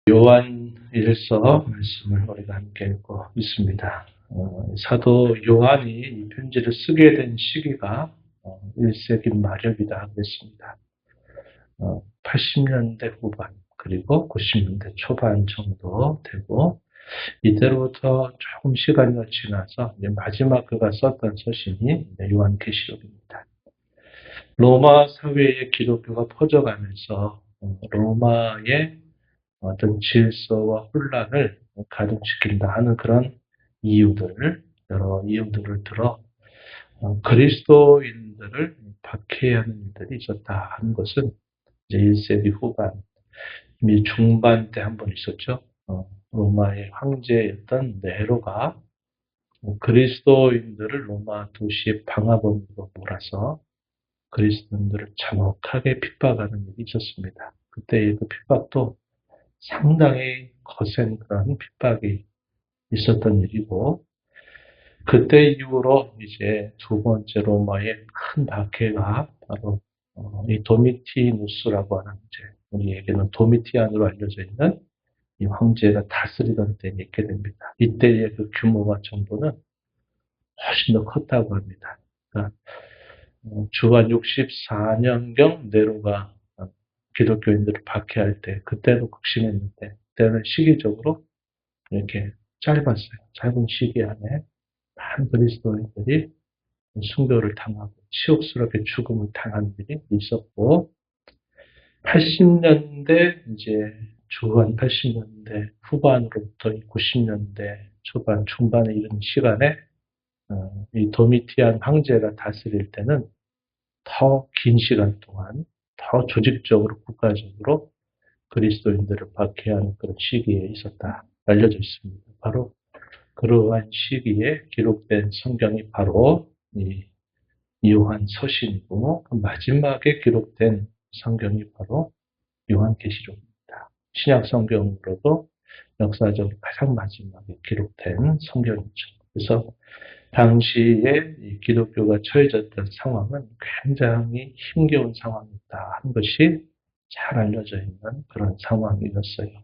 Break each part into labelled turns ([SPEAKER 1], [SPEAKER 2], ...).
[SPEAKER 1] 요한일서 말씀을 우리가 함께 읽고 있습니다. 사도 요한이 이 편지를 쓰게 된 시기가 1세기 말엽이다 하겠습니다. 80년대 후반 그리고 90년대 초반 정도 되고 이때로부터 조금 시간이 지나서 이제 마지막 그가 썼던 서신이 요한계시록입니다. 로마 사회의 기독교가 퍼져가면서 로마의 어떤 질서와 혼란을 가중시킨다 하는 그런 여러 이유들을 들어 그리스도인들을 박해하는 일들이 있었다 하는 것은 이제 1세기 후반, 이미 중반 때 한 번 있었죠. 로마의 황제였던 네로가 그리스도인들을 로마 도시의 방화범으로 몰아서 그리스도인들을 잔혹하게 핍박하는 일이 있었습니다. 그때의 그 핍박도 상당히 거센 그런 핍박이 있었던 일이고, 그때 이후로 이제 두 번째 로마의 큰 박해가 바로 이 도미티누스라고 하는 우리에게는 도미티안으로 알려져 있는 이 황제가 다스리던 때에 있게 됩니다. 이때의 그 규모와 정도는 훨씬 더 컸다고 합니다. 그러니까 주한 64년경 네로가 기독교인들을 박해할 때 그때도 극심했는데 그때는 시기적으로 이렇게 짧았어요. 짧은 시기 안에 많은 그리스도인들이 순교를 당하고 치욕스럽게 죽음을 당한 일이 있었고 80년대 이제 주한 80년대 후반으로부터 90년대 초반 중반에 이른 시간에 이 도미티안 황제가 다스릴 때는 더 긴 시간 동안 더 조직적으로 국가적으로 그리스도인들을 박해하는 그런 시기에 있었다 알려져 있습니다. 바로 그러한 시기에 기록된 성경이 바로 이 요한 서신이고 그 마지막에 기록된 성경이 바로 요한계시록입니다. 신약 성경으로도 역사적으로 가장 마지막에 기록된 성경이죠. 그래서 당시에 이 기독교가 처해졌던 상황은 굉장히 힘겨운 상황이었다 하는 것이 잘 알려져 있는 그런 상황이었어요.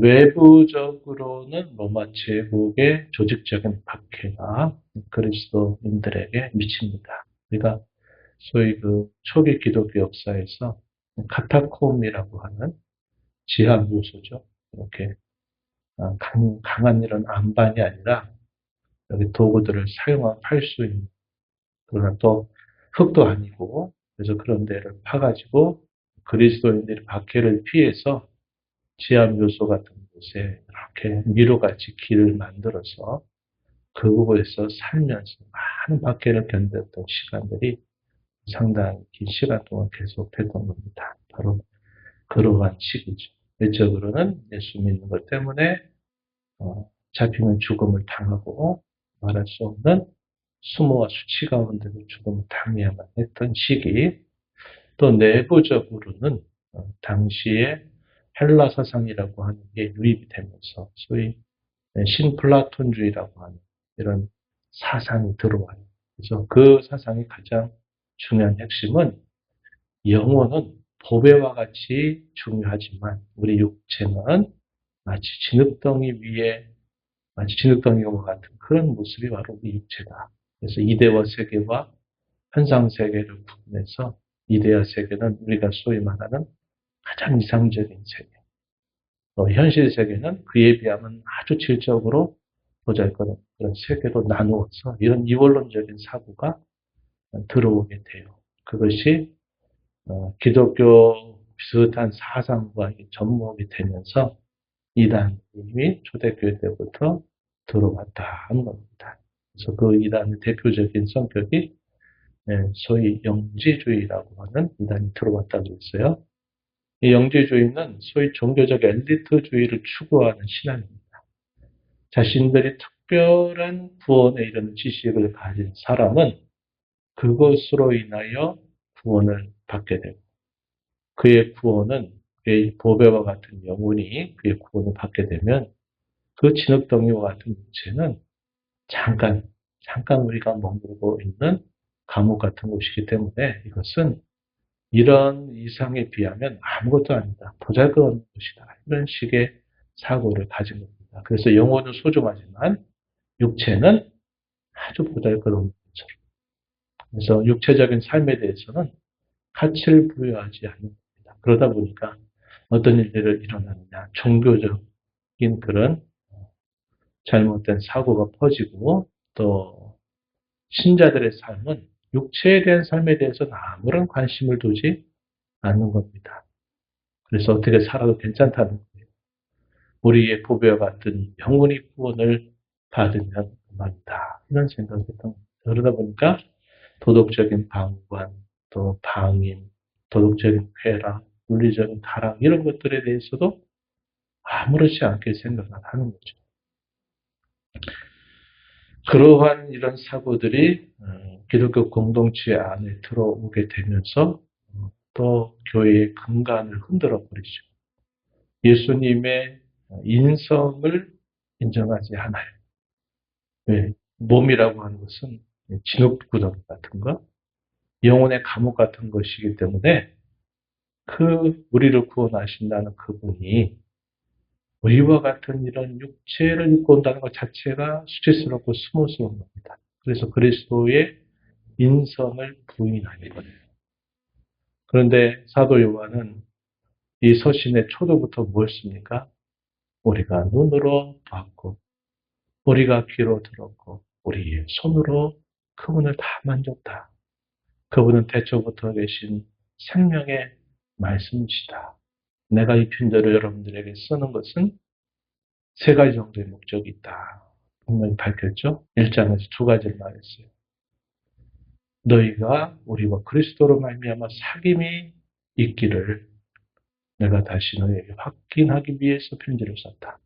[SPEAKER 1] 외부적으로는 로마 제국의 조직적인 박해가 그리스도인들에게 미칩니다. 우리가 소위 그 초기 기독교 역사에서 카타콤이라고 하는 지하 묘소죠. 이렇게 강한 이런 안반이 아니라 여기 도구들을 사용할 수 있는, 그러나 또 흙도 아니고 그래서 그런 데를 파가지고 그리스도인들이 박해를 피해서 지하 묘소 같은 곳에 이렇게 미로같이 길을 만들어서 그곳에서 살면서 많은 박해를 견뎠던 시간들이 상당히 긴 시간 동안 계속됐던 겁니다. 바로 그러한 시기죠. 외적으로는 예수 믿는 것 때문에 잡히면 죽음을 당하고 말할 수 없는 수모와 수치 가운데서 죽음을 당해야만 했던 시기, 또 내부적으로는 당시에 헬라 사상이라고 하는 게 유입이 되면서 소위 신플라톤주의라고 하는 이런 사상이 들어와요. 그래서 그 사상의 가장 중요한 핵심은 영혼은 보배와 같이 중요하지만 우리 육체는 마치 진흙덩이와 같은 그런 모습이 바로 우리 육체다. 그래서 이데와 세계와 현상 세계를 구분해서 이데와 세계는 우리가 소위 말하는 가장 이상적인 세계, 현실 세계는 그에 비하면 아주 질적으로 보잘것없는 그런 세계로 나누어서 이런 이원론적인 사고가 들어오게 돼요. 그것이 기독교 비슷한 사상과 접목이 되면서 이단이 초대교회 때부터 들어왔다 하는 겁니다. 그래서 그 이단의 대표적인 성격이 소위 영지주의라고 하는 이단이 들어왔다고 했어요. 이 영지주의는 소위 종교적 엘리트주의를 추구하는 신앙입니다. 자신들이 특별한 구원에 이르는 지식을 가진 사람은 그것으로 인하여 구원을 받게 되고 그의 구원은 그의 보배와 같은 영혼이 그의 구원을 받게 되면 그 진흙덩이와 같은 육체는 잠깐 우리가 머물고 있는 감옥 같은 곳이기 때문에 이것은 이런 이상에 비하면 아무것도 아니다. 보잘것없는 것이다. 이런 식의 사고를 가진 겁니다. 그래서 영혼은 소중하지만 육체는 아주 보잘것없는 것처럼. 그래서 육체적인 삶에 대해서는 가치를 부여하지 않는 겁니다. 그러다 보니까 어떤 일들이 일어나느냐. 종교적인 그런 잘못된 사고가 퍼지고 또 신자들의 삶은 육체에 대한 삶에 대해서는 아무런 관심을 두지 않는 겁니다. 그래서 어떻게 살아도 괜찮다는 거예요. 우리의 보배와 같은 영혼의 구원을 받으면 그만이다. 이런 생각을 했던 겁니다. 그러다 보니까 도덕적인 방관, 또 방임, 도덕적인 쾌락, 윤리적인 타락 이런 것들에 대해서도 아무렇지 않게 생각을 하는 거죠. 그러한 이런 사고들이 기독교 공동체 안에 들어오게 되면서 또 교회의 근간을 흔들어 버리죠. 예수님의 인성을 인정하지 않아요. 왜? 몸이라고 하는 것은 진흙구덩이 같은 거, 영혼의 감옥 같은 것이기 때문에 그 우리를 구원하신다는 그분이 우리와 같은 이런 육체를 입고 온다는 것 자체가 수치스럽고 스모스러운 겁니다. 그래서 그리스도의 인성을 부인하는 거예요. 그런데 사도 요한은 이 서신의 초도부터 무엇입니까? 우리가 눈으로 봤고, 우리가 귀로 들었고, 우리의 손으로 그분을 다 만졌다. 그분은 태초부터 계신 생명의 말씀이시다. 내가 이 편지를 여러분들에게 쓰는 것은 세 가지 정도의 목적이 있다. 분명히 밝혔죠? 1장에서 두 가지를 말했어요. 너희가 우리와 그리스도로 말미암아 사귐이 있기를 내가 다시 너희에게 확인하기 위해서 편지를 썼다.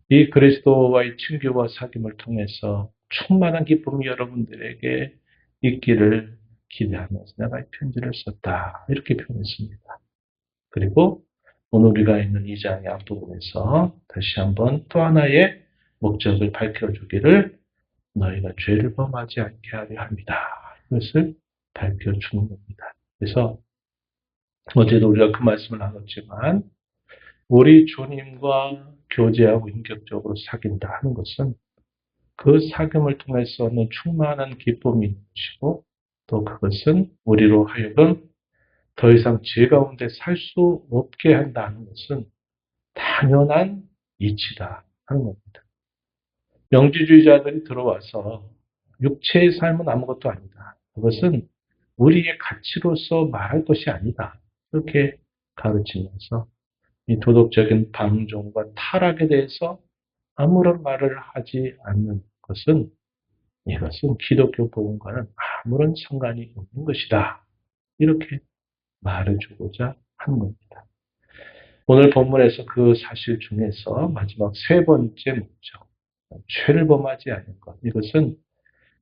[SPEAKER 1] 이 그리스도와의 친교와 사귐을 통해서 충만한 기쁨이 여러분들에게 있기를 기대하면서 내가 이 편지를 썼다. 이렇게 표현했습니다. 그리고 오늘 우리가 있는 2장의 앞부분에서 다시 한번 또 하나의 목적을 밝혀주기를 너희가 죄를 범하지 않게 하려 합니다. 이것을 밝혀주는 겁니다. 그래서 어제도 우리가 그 말씀을 나눴지만 우리 주님과 교제하고 인격적으로 사귄다 하는 것은 그 사귐을 통해서 얻는 충만한 기쁨이 있는 것이고 또 그것은 우리로 하여금 더 이상 죄 가운데 살 수 없게 한다는 것은 당연한 이치다 하는 겁니다. 영지주의자들이 들어와서 육체의 삶은 아무것도 아니다. 그것은 우리의 가치로서 말할 것이 아니다. 그렇게 가르치면서 이 도덕적인 방종과 타락에 대해서 아무런 말을 하지 않는 것은 이것은 기독교 복음과는 아무런 상관이 없는 것이다. 이렇게 말해주고자 하는 겁니다. 오늘 본문에서 그 사실 중에서 마지막 세 번째 목적, 죄를 범하지 않는 것. 이것은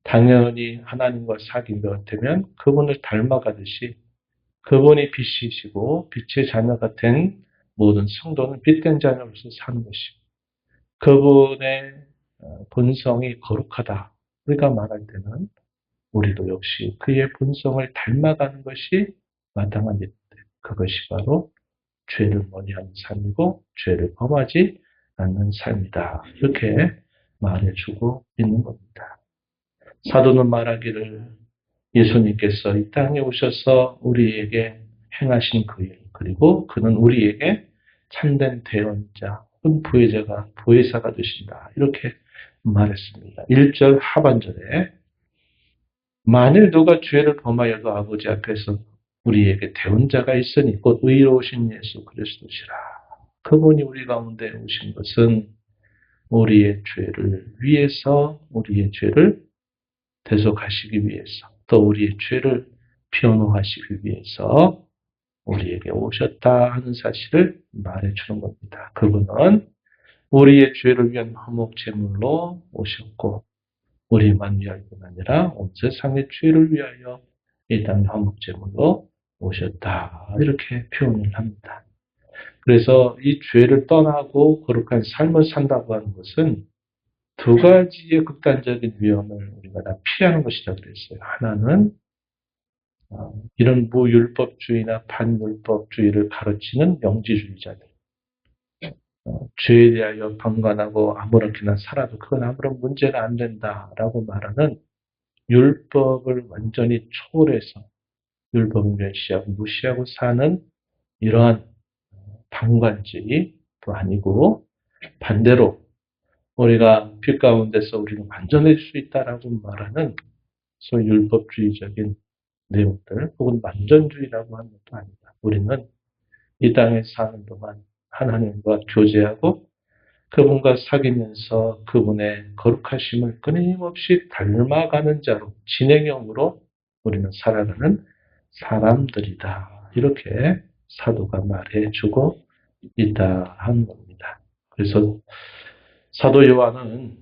[SPEAKER 1] 당연히 하나님과 사귐이 되면 그분을 닮아가듯이 그분이 빛이시고 빛의 자녀가 된 모든 성도는 빛된 자녀로서 사는 것이고 그분의 본성이 거룩하다. 우리가 말할 때는 우리도 역시 그의 본성을 닮아가는 것이 마땅한 일인데 그것이 바로 죄를 멀리하는 삶이고 죄를 범하지 않는 삶이다. 이렇게 말해주고 있는 겁니다. 사도는 말하기를 예수님께서 이 땅에 오셔서 우리에게 행하신 그 일, 그리고 그는 우리에게 참된 대언자, 혹은 보혜사가 되신다. 이렇게 말했습니다. 1절 하반절에 만일 누가 죄를 범하여도 아버지 앞에서 우리에게 대언자가 있으니 곧 의로우신 예수 그리스도시라. 그분이 우리 가운데 오신 것은 우리의 죄를 위해서 우리의 죄를 대속하시기 위해서 또 우리의 죄를 변호하시기 위해서 우리에게 오셨다 하는 사실을 말해주는 겁니다. 그분은 우리의 죄를 위한 화목제물로 오셨고 우리만 위할 뿐 아니라 온 세상의 죄를 위하여 이 땅에 화목제물로 오셨다. 이렇게 표현을 합니다. 그래서 이 죄를 떠나고 거룩한 삶을 산다고 하는 것은 두 가지의 극단적인 위험을 우리가 다 피하는 것이라고 그랬어요. 하나는 이런 무율법주의나 반율법주의를 가르치는 영지주의자들, 죄에 대하여 방관하고 아무렇게나 살아도 그건 아무런 문제가 안 된다라고 말하는 율법을 완전히 초월해서 율법을 멸시하고 무시하고 사는 이러한 방관주의도 아니고 반대로 우리가 빛 가운데서 우리는 완전해질 수 있다라고 말하는 소위 율법주의적인 내용들 혹은 완전주의라고 하는 것도 아니다. 우리는 이 땅에 사는 동안 하나님과 교제하고 그분과 사귀면서 그분의 거룩하심을 끊임없이 닮아가는 자로 진행형으로 우리는 살아가는 사람들이다. 이렇게 사도가 말해주고 있다 하는 겁니다. 그래서 사도 요한은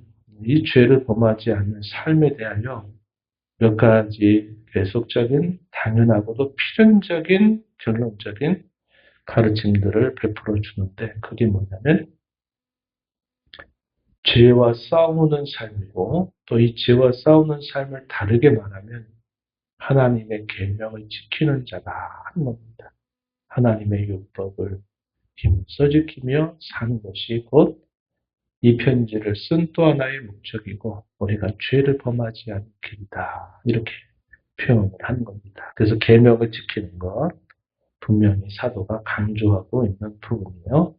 [SPEAKER 1] 이 죄를 범하지 않는 삶에 대하여 몇 가지 계속적인 당연하고도 필연적인 결론적인 가르침들을 베풀어 주는데 그게 뭐냐면 죄와 싸우는 삶이고 또 이 죄와 싸우는 삶을 다르게 말하면 하나님의 계명을 지키는 자다 하는 겁니다. 하나님의 율법을 힘써 지키며 사는 것이 곧 이 편지를 쓴 또 하나의 목적이고 우리가 죄를 범하지 않는 길이다. 이렇게 표현을 하는 겁니다. 그래서 계명을 지키는 것 분명히 사도가 강조하고 있는 부분이에요.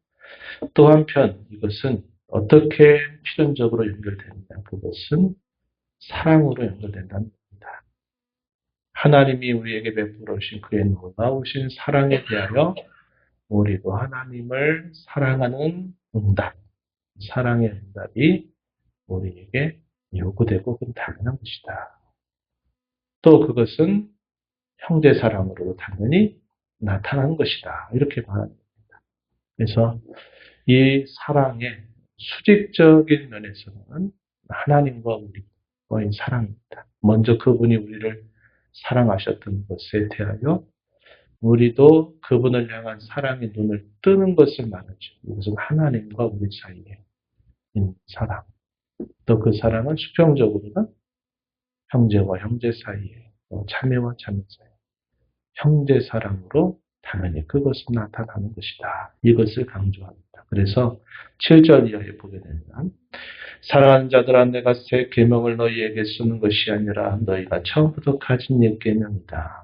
[SPEAKER 1] 또 한편 이것은 어떻게 필연적으로 연결되느냐. 그것은 사랑으로 연결된다는 겁니다. 하나님이 우리에게 베풀어 주신 그의 놀라우신 사랑에 대하여 우리도 하나님을 사랑하는 응답, 사랑의 응답이 우리에게 요구되고 그건 당연한 것이다. 또 그것은 형제 사랑으로 당연히 나타나는 것이다. 이렇게 말합니다. 그래서 이 사랑의 수직적인 면에서는 하나님과 우리의 사랑입니다. 먼저 그분이 우리를 사랑하셨던 것에 대하여 우리도 그분을 향한 사랑의 눈을 뜨는 것을 말하죠. 이것은 하나님과 우리 사이에 있는 사랑. 또 그 사랑은 수평적으로는 형제와 형제 사이에, 자매와 자매 사이에 형제 사랑으로 당연히 그것은 나타나는 것이다. 이것을 강조합니다. 그래서 7절 이하에 보게 되면 사랑하는 자들아 내가 새 계명을 너희에게 쓰는 것이 아니라 너희가 처음부터 가진 옛 계명이다.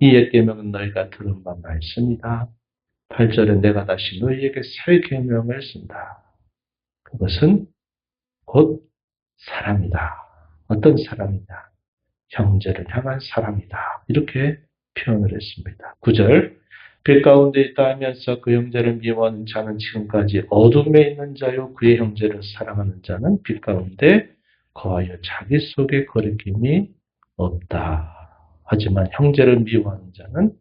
[SPEAKER 1] 이 옛 계명은 너희가 들은 바 말씀이다. 8절에 내가 다시 너희에게 새 계명을 쓴다. 그것은 곧 사랑이다. 어떤 사랑이냐? 형제를 향한 사랑이다. 이렇게 표현을 했습니다. 9절 빛 가운데 있다 하면서 그 형제를 미워하는 자는 지금까지 어둠에 있는 자요 그의 형제를 사랑하는 자는 빛 가운데 거하여 자기 속에 거리낌이 없다. 하지만 형제를 미워하는 자는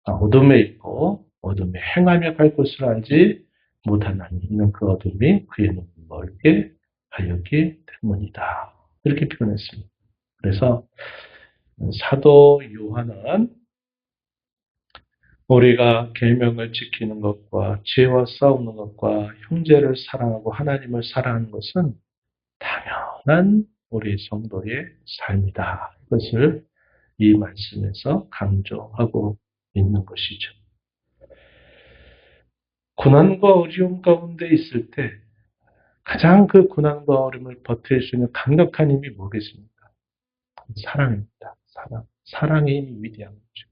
[SPEAKER 1] 어둠에 있고 어둠에 행하며 갈 곳을 알지 못하나니 이는 그 어둠이 그의 눈을 멀게 하였기 때문이다. 이렇게 표현했습니다. 그래서 사도 요한은 우리가 계명을 지키는 것과 죄와 싸우는 것과 형제를 사랑하고 하나님을 사랑하는 것은 당연한 우리 성도의 삶이다. 이것을 이 말씀에서 강조하고 있는 것이죠. 고난과 어려움 가운데 있을 때 가장 그 고난과 어려움을 버틸 수 있는 강력한 힘이 뭐겠습니까? 사랑입니다. 사랑. 사랑의 힘이 위대한 거죠.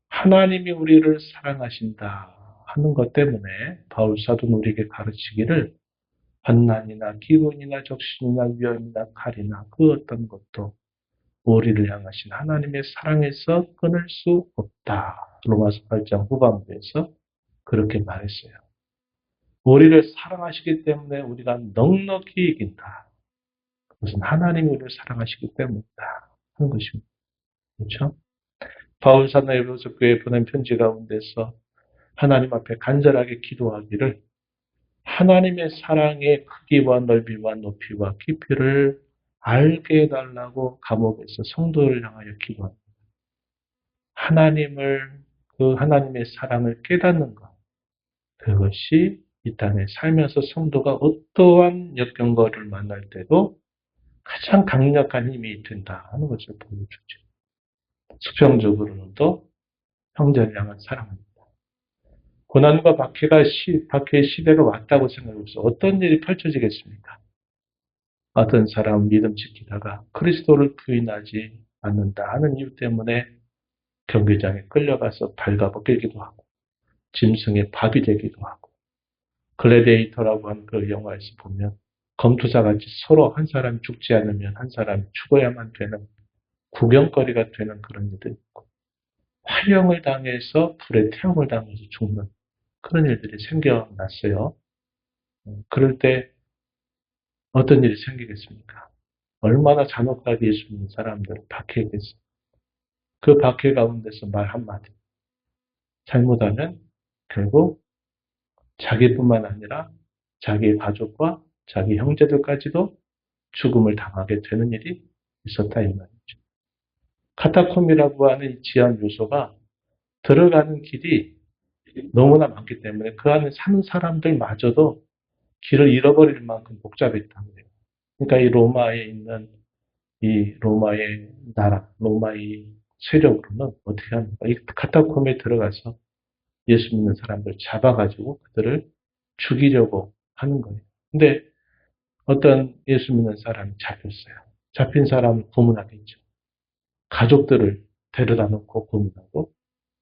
[SPEAKER 1] 하나님이 우리를 사랑하신다 하는 것 때문에 바울 사도는 우리에게 가르치기를 환난이나 기근이나 적신이나 위험이나 칼이나 그 어떤 것도 우리를 향하신 하나님의 사랑에서 끊을 수 없다. 로마서 8장 후반부에서 그렇게 말했어요. 우리를 사랑하시기 때문에 우리가 넉넉히 이긴다. 그것은 하나님이 우리를 사랑하시기 때문이다 하는 것입니다. 그렇죠? 바울 사도 에베소 교회에 보낸 편지 가운데서 하나님 앞에 간절하게 기도하기를 하나님의 사랑의 크기와 넓이와 높이와 깊이를 알게 해달라고 감옥에서 성도를 향하여 기도합니다. 그 하나님의 사랑을 깨닫는 것, 그것이 이 땅에 살면서 성도가 어떠한 역경거리를 만날 때도 가장 강력한 힘이 된다 하는 것을 보여주죠. 수평적으로도 형제를 향한 사랑입니다. 고난과 박해의 시대가 왔다고 생각해보세요. 어떤 일이 펼쳐지겠습니까? 어떤 사람은 믿음 지키다가 그리스도를 부인하지 않는다 하는 이유 때문에 경기장에 끌려가서 발가벗기기도 하고 짐승의 밥이 되기도 하고 글래디에이터라고 하는 그 영화에서 보면 검투사같이 서로 한 사람이 죽지 않으면 한 사람이 죽어야만 되는 구경거리가 되는 그런 일도 있고 화형을 당해서 불에 태움을 당해서 죽는 그런 일들이 생겨났어요. 그럴 때 어떤 일이 생기겠습니까? 얼마나 잔혹하게 예수 믿는 사람들을 박해했겠어요. 그 박해 가운데서 말 한마디 잘못하면 결국 자기뿐만 아니라 자기의 가족과 자기 형제들까지도 죽음을 당하게 되는 일이 있었다 이 말이죠. 카타콤이라고 하는 이 지하 요소가 들어가는 길이 너무나 많기 때문에 그 안에 사는 사람들마저도 길을 잃어버릴 만큼 복잡했다는 거예요. 그러니까 이 로마에 있는 이 로마의 나라, 로마의 세력으로는 어떻게 합니까? 이 카타콤에 들어가서 예수 믿는 사람들 잡아가지고 그들을 죽이려고 하는 거예요. 근데 어떤 예수 믿는 사람이 잡혔어요. 잡힌 사람을 고문하겠죠. 가족들을 데려다 놓고 고문하고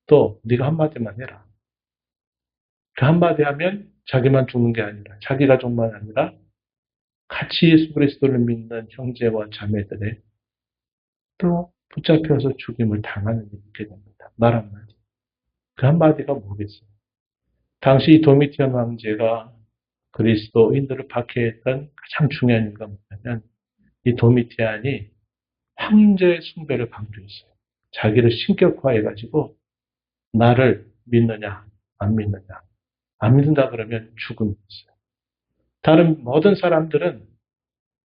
[SPEAKER 1] 또 네가 한마디만 해라. 그 한마디 하면 자기만 죽는 게 아니라 자기 가족만 아니라 같이 예수 그리스도를 믿는 형제와 자매들의 또 붙잡혀서 죽임을 당하는 일이 있게 됩니다. 말 한마디. 그 한마디가 뭐겠어요? 당시 도미티안 황제가 그리스도인들을 박해했던 가장 중요한 이유가 뭐냐면 이 도미티안이 황제 숭배를 강조했어요. 자기를 신격화해가지고 나를 믿느냐 안 믿느냐 안 믿는다 그러면 죽음이었어요. 다른 모든 사람들은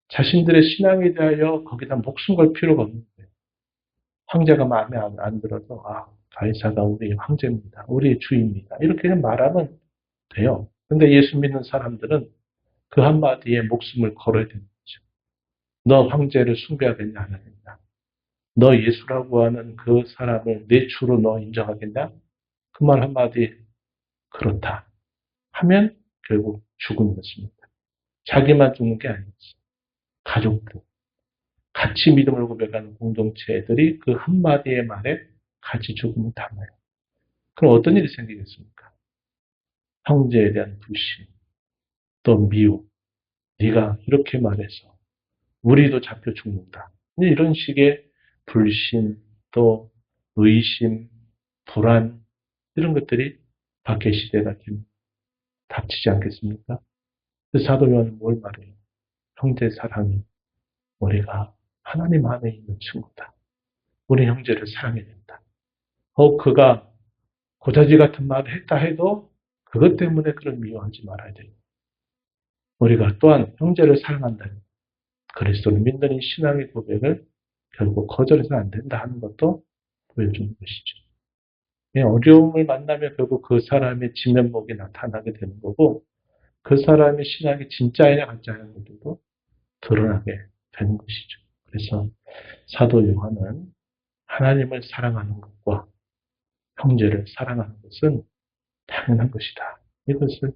[SPEAKER 1] 자신들의 신앙에 대하여 거기다 목숨 걸 필요가 없는 거예요. 황제가 마음에 안 들어도 가이사가 우리 황제입니다. 우리의 주입니다. 이렇게 말하면 돼요. 근데 예수 믿는 사람들은 그 한마디에 목숨을 걸어야 되는 거죠. 너 황제를 숭배하겠냐 안 하겠냐. 너 예수라고 하는 그 사람을 내 주로 너 인정하겠냐? 그 말 한마디 그렇다 하면 결국 죽음이었습니다. 자기만 죽는 게 아니었어요. 가족들, 같이 믿음을 고백하는 공동체들이 그 한마디의 말에 같이 죽음을 당해요. 그럼 어떤 일이 생기겠습니까? 형제에 대한 불신, 또 미움, 네가 이렇게 말해서 우리도 잡혀 죽는다. 이런 식의 불신, 또 의심, 불안 이런 것들이 박해 시대가 지금 닥치지 않겠습니까? 사도 요한은 뭘 말해요? 형제 사랑이 우리가 하나님 안에 있는 친구다. 우리 형제를 사랑해야 된다. 그가 고자지 같은 말을 했다 해도 그것 때문에 그런 미워하지 말아야 돼요. 우리가 또한 형제를 사랑한다면 그리스도를 믿는 이 신앙의 고백을 결국 거절해서는 안 된다 하는 것도 보여주는 것이죠. 어려움을 만나면 결국 그 사람의 진면목이 나타나게 되는 거고 그 사람의 신앙이 진짜이냐 가짜냐는 것도 드러나게 되는 것이죠. 그래서 사도 요한은 하나님을 사랑하는 것과 형제를 사랑하는 것은 당연한 것이다. 이것을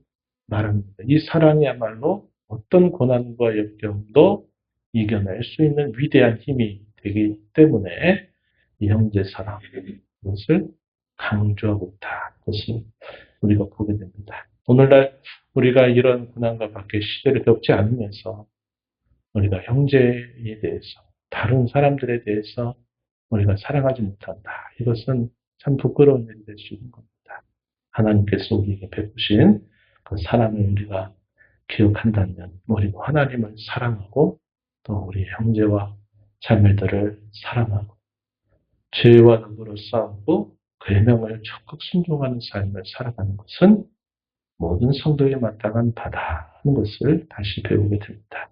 [SPEAKER 1] 말합니다. 이 사랑이야말로 어떤 고난과 역경도 이겨낼 수 있는 위대한 힘이 되기 때문에 이 형제 사랑, 이것을 강조하고 있다. 그것을 우리가 보게 됩니다. 오늘날 우리가 이런 고난과 박해 시대를 겪지 않으면서 우리가 형제에 대해서, 다른 사람들에 대해서 우리가 사랑하지 못한다. 이것은 참 부끄러운 일이 될 수 있는 겁니다. 하나님께서 우리에게 베푸신 그 사랑을 우리가 기억한다면 우리도 하나님을 사랑하고 또 우리 형제와 자매들을 사랑하고 죄와 늑으로 싸우고 그의 명을 적극 순종하는 삶을 살아가는 것은 모든 성도에 마땅한 바다 하는 것을 다시 배우게 됩니다.